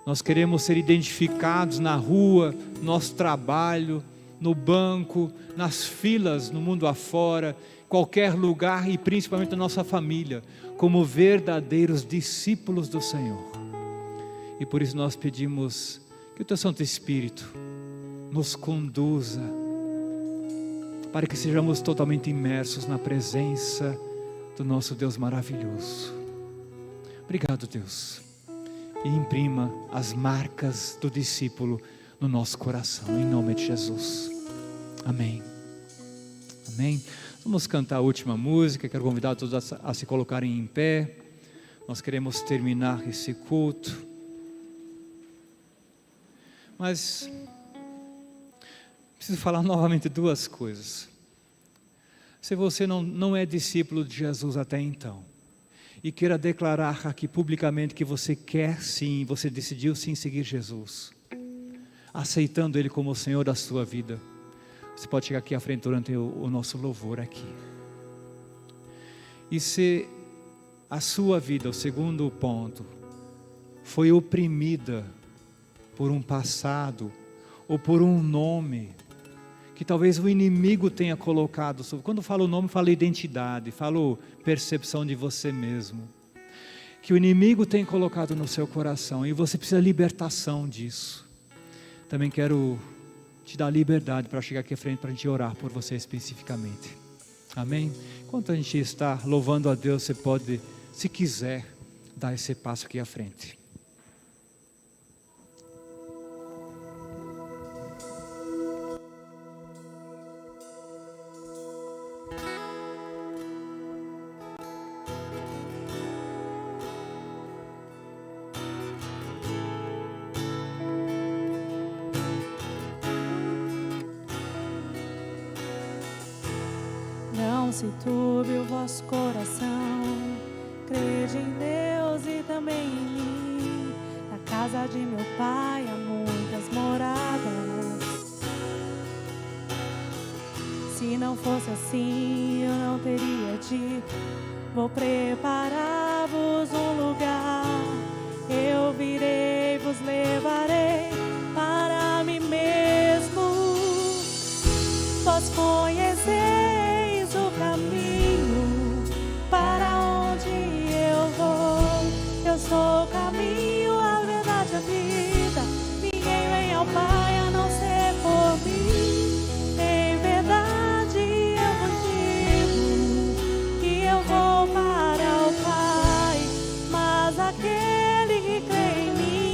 Nós queremos ser identificados na rua, no nosso trabalho, no banco, nas filas, no mundo afora, qualquer lugar e principalmente na nossa família, como verdadeiros discípulos do Senhor. E por isso nós pedimos que o Teu Santo Espírito nos conduza, para que sejamos totalmente imersos na presença do nosso Deus maravilhoso. Obrigado, Deus. E imprima as marcas do discípulo no nosso coração, em nome de Jesus. Amém. Amém. Vamos cantar a última música. Quero convidar todos a se colocarem em pé. Nós queremos terminar esse culto. Mas preciso falar novamente duas coisas. Se você não é discípulo de Jesus até então, e queira declarar aqui publicamente que você quer sim, você decidiu sim seguir Jesus, aceitando Ele como o Senhor da sua vida, você pode chegar aqui à frente durante o nosso louvor aqui. E se a sua vida, o segundo ponto, foi oprimida por um passado ou por um nome que talvez o inimigo tenha colocado sobre. Quando falo nome, falo identidade, falo percepção de você mesmo, que o inimigo tem colocado no seu coração, e você precisa de libertação disso. Também quero te dar liberdade para chegar aqui à frente, para a gente orar por você especificamente. Amém? Enquanto a gente está louvando a Deus, você pode, se quiser, dar esse passo aqui à frente. Não se turbe o vosso coração, crede em Deus e também em mim. Na casa de meu Pai há muitas moradas. Se não fosse assim, eu não teria dito: vou preparar-vos um lugar. Eu virei, vos levarei para mim mesmo. Vós conheceis o caminho para onde eu vou. Eu sou o caminho, a verdade, a vida. Ninguém vem ao Pai a não ser por mim. Em verdade eu vos digo que eu vou para o Pai, mas aquele que crê em mim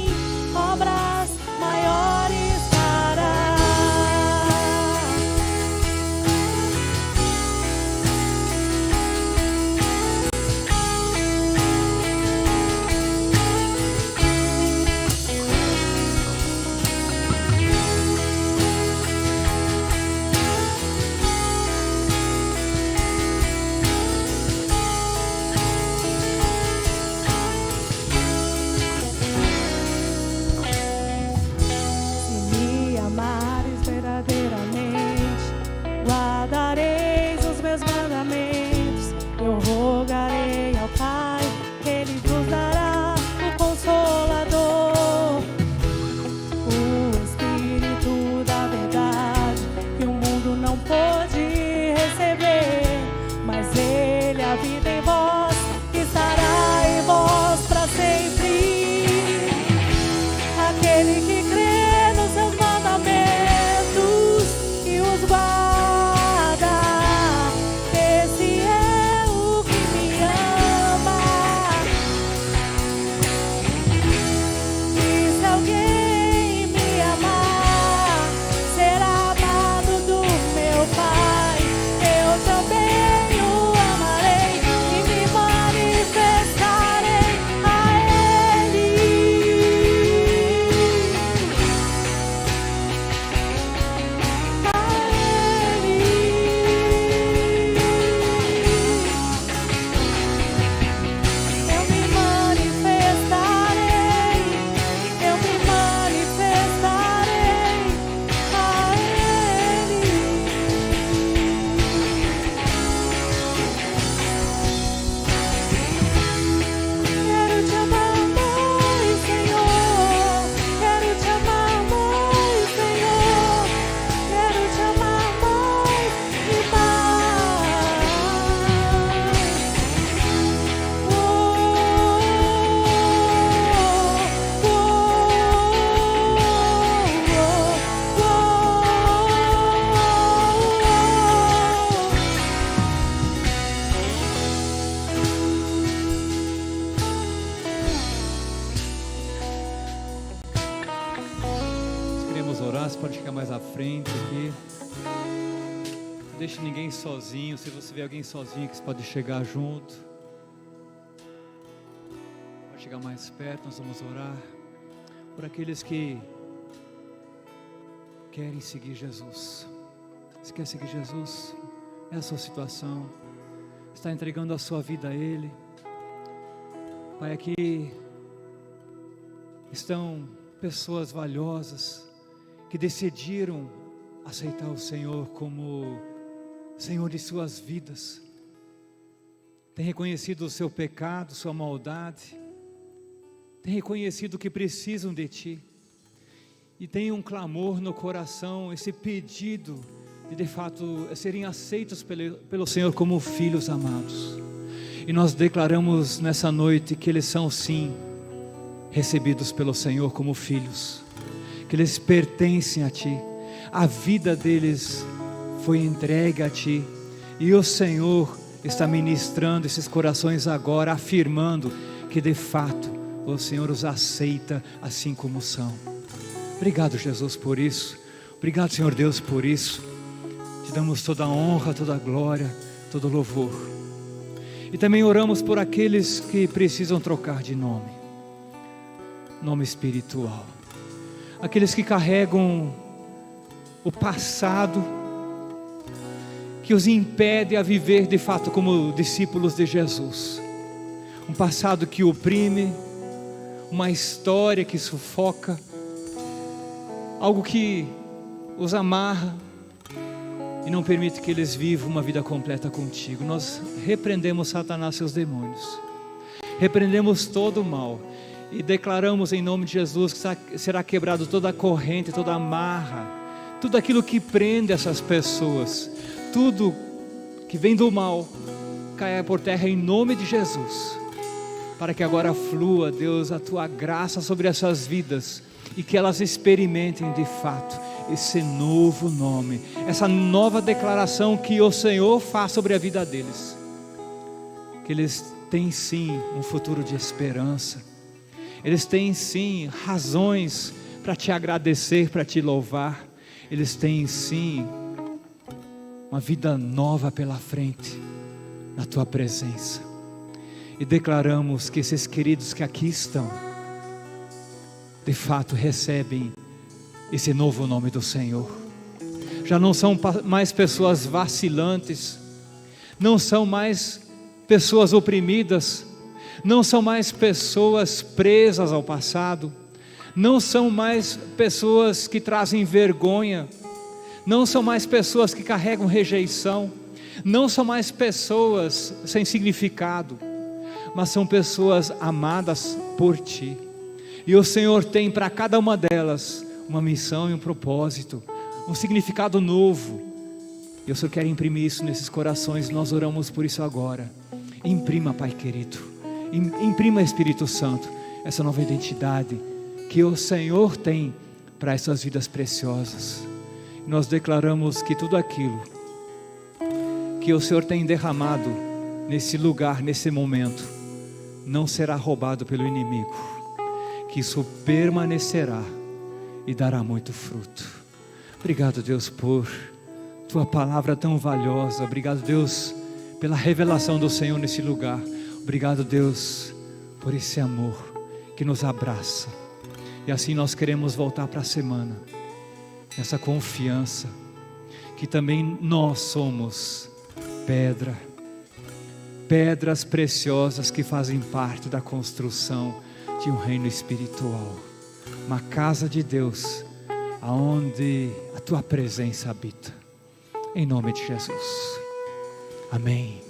orar, você pode ficar mais à frente aqui. Não deixe ninguém sozinho. Se você vê alguém sozinho, que você pode chegar junto. Pode chegar mais perto, nós vamos orar por aqueles que querem seguir Jesus. Você quer seguir Jesus? É a sua situação. Está entregando a sua vida a Ele. Pai, aqui estão pessoas valiosas que decidiram aceitar o Senhor como Senhor de suas vidas. Tem reconhecido o seu pecado, sua maldade. Tem reconhecido que precisam de Ti. E tem um clamor no coração, esse pedido de fato serem aceitos pelo Senhor como filhos amados. E nós declaramos nessa noite que eles são sim recebidos pelo Senhor como filhos, que eles pertencem a Ti, a vida deles foi entregue a Ti, e o Senhor está ministrando esses corações agora, afirmando que de fato o Senhor os aceita assim como são. Obrigado, Jesus, por isso. Obrigado, Senhor Deus, por isso. Te damos toda a honra, toda a glória, todo o louvor. E também oramos por aqueles que precisam trocar de nome espiritual. Aqueles que carregam o passado que os impede a viver de fato como discípulos de Jesus. Um passado que oprime, uma história que sufoca, algo que os amarra e não permite que eles vivam uma vida completa contigo. Nós repreendemos Satanás e seus demônios, repreendemos todo o mal e declaramos em nome de Jesus que será quebrado toda a corrente, toda a amarra, tudo aquilo que prende essas pessoas, tudo que vem do mal caia por terra em nome de Jesus, para que agora flua, Deus, a Tua graça sobre essas vidas e que elas experimentem de fato esse novo nome, essa nova declaração que o Senhor faz sobre a vida deles, que eles têm sim um futuro de esperança, eles têm sim razões para Te agradecer, para Te louvar, eles têm sim uma vida nova pela frente, na Tua presença. E declaramos que esses queridos que aqui estão, de fato recebem esse novo nome do Senhor. Já não são mais pessoas vacilantes, não são mais pessoas oprimidas, não são mais pessoas presas ao passado, não são mais pessoas que trazem vergonha, não são mais pessoas que carregam rejeição, não são mais pessoas sem significado, mas são pessoas amadas por Ti. E o Senhor tem para cada uma delas uma missão e um propósito, um significado novo. E o Senhor quer imprimir isso nesses corações. Nós oramos por isso agora. Imprima, Pai querido, imprima, Espírito Santo, essa nova identidade que o Senhor tem para essas vidas preciosas. Nós declaramos que tudo aquilo que o Senhor tem derramado nesse lugar, nesse momento, não será roubado pelo inimigo, que isso permanecerá e dará muito fruto. Obrigado, Deus, por Tua palavra tão valiosa. Obrigado, Deus, pela revelação do Senhor nesse lugar. Obrigado, Deus, por esse amor que nos abraça. E assim nós queremos voltar para a semana, essa confiança que também nós somos pedras preciosas que fazem parte da construção de um reino espiritual, uma casa de Deus, aonde a Tua presença habita, em nome de Jesus, amém,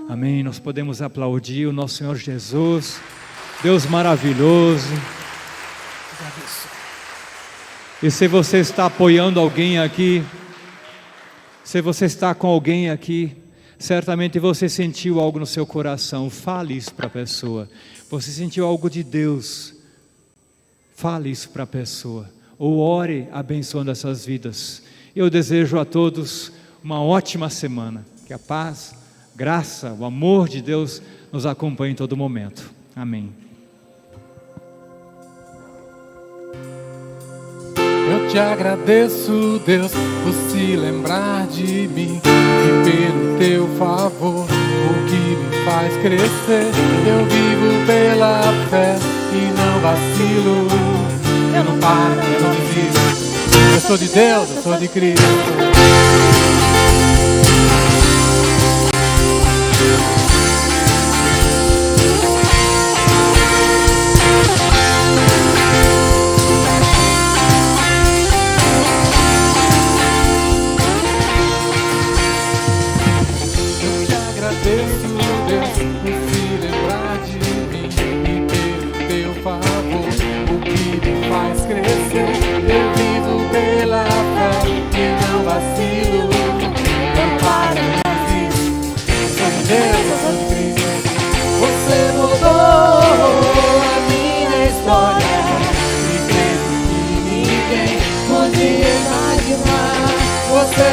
amém. Nós podemos aplaudir o nosso Senhor Jesus, Deus maravilhoso. E se você está apoiando alguém aqui, se você está com alguém aqui, certamente você sentiu algo no seu coração, fale isso para a pessoa. Você sentiu algo de Deus, fale isso para a pessoa, ou ore abençoando essas vidas. Eu desejo a todos uma ótima semana, que a paz, graça, o amor de Deus nos acompanhe em todo momento, amém. Eu te agradeço, Deus, por se lembrar de mim e pelo teu favor, o que me faz crescer. Eu vivo pela fé e não vacilo. Eu não paro, eu não desisto. Eu sou de Deus, eu sou de Cristo. Agradeço, Deus, por se lembrar de mim e pelo teu favor, o que me faz crescer. Eu vivo pela fé e não vacilo. Eu paro, não desisto. Sou de Deus, eu sou de Cristo. Você mudou a minha história e fez que ninguém podia imaginar. Você